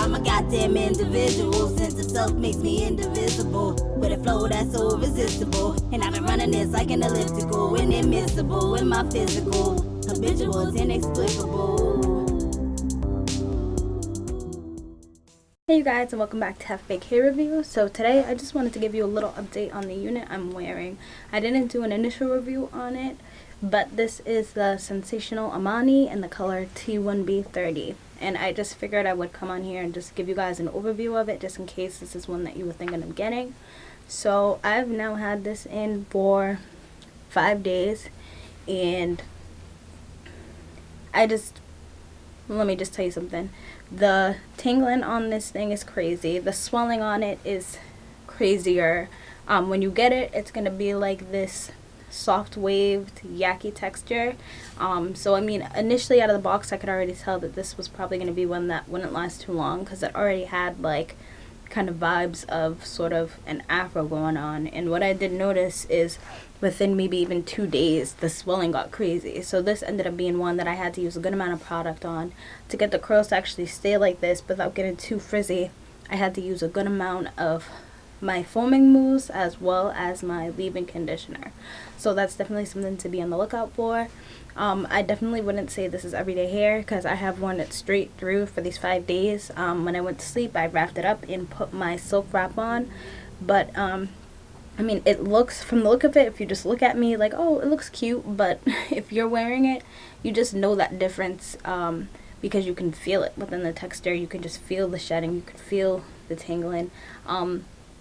I'm a goddamn individual. Sense of self makes me indivisible. With a flow that's so irresistible. And I've been running this like an elliptical. Inadmissible in my physical. Habitual is inexplicable. Hey you guys, and welcome back to FBK Review. So today I just wanted to give you a little update on the unit I'm wearing. I didn't do an initial review on it, but this is the Sensationnel Amani in the color T1B30. And I just figured I would come on here and just give you guys an overview of it, just in case this is one that you were thinking of getting. So I've now had this in for 5 days, and let me just tell you something. The tingling on this thing is crazy. The swelling on it is crazier. When you get it, it's going to be like this soft waved Yaki texture. So I mean, initially out of the box I could already tell that this was probably going to be one that wouldn't last too long, because it already had like kind of vibes of sort of an afro going on. And what I did notice is within maybe even 2 days the swelling got crazy. So this ended up being one that I had to use a good amount of product on to get the curls to actually stay like this without getting too frizzy. I had to use a good amount of my foaming mousse as well as my leave-in conditioner. So that's definitely something to be on the lookout for. I definitely wouldn't say this is everyday hair, because I have worn it straight through for these 5 days. When I went to sleep I wrapped it up and put my silk wrap on, but I mean, it looks, from the look of it, if you just look at me like, oh, it looks cute, but if you're wearing it, you just know that difference, because you can feel it within the texture. You can just feel the shedding, you can feel the tingling.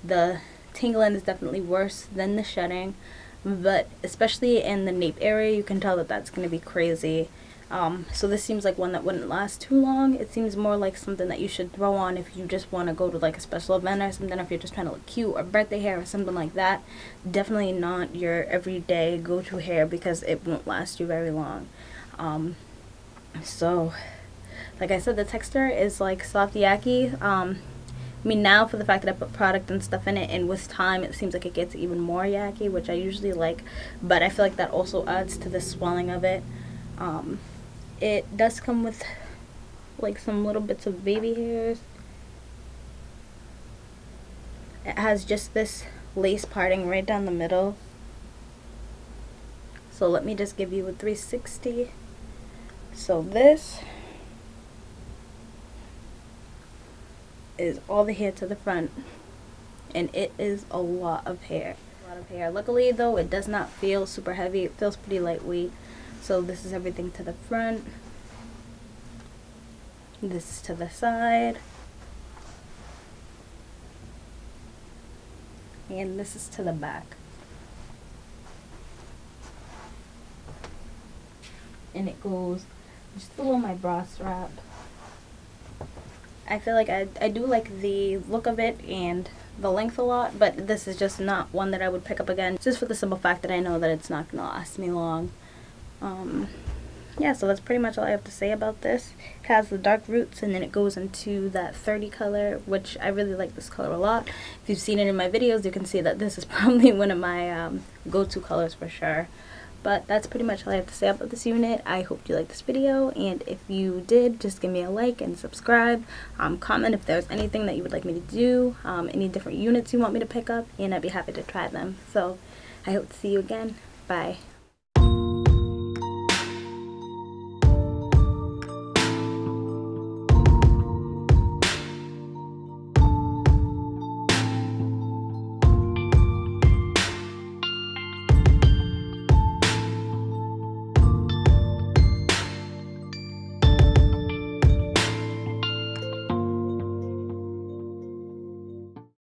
The tingling is definitely worse than the shedding, but especially in the nape area, you can tell that that's going to be crazy. So this seems like one that wouldn't last too long. It seems more like something that you should throw on if you just want to go to like a special event or something, if you're just trying to look cute, or birthday hair or something like that. Definitely not your everyday go-to hair, because it won't last you very long. So like I said, the texture is like soft Yaki. I mean, now for the fact that I put product and stuff in it, and with time it seems like it gets even more Yaki, which I usually like, but I feel like that also adds to the swelling of it. It does come with like some little bits of baby hairs. It has just this lace parting right down the middle. So let me just give you a 360. So this is all the hair to the front, and it is a lot of hair. Luckily though, it does not feel super heavy. It feels pretty lightweight. So this is everything to the front, this is to the side, and this is to the back. And it goes just below my bra strap. I feel like I do like the look of it and the length a lot, but this is just not one that I would pick up again, just for the simple fact that I know that it's not going to last me long. Yeah, so that's pretty much all I have to say about this. It has the dark roots, and then it goes into that 30 color, which I really like this color a lot. If you've seen it in my videos, you can see that this is probably one of my go-to colors for sure. But that's pretty much all I have to say about this unit. I hope you liked this video, and if you did, just give me a like and subscribe. Comment if there's anything that you would like me to do, any different units you want me to pick up, and I'd be happy to try them. So I hope to see you again. Bye.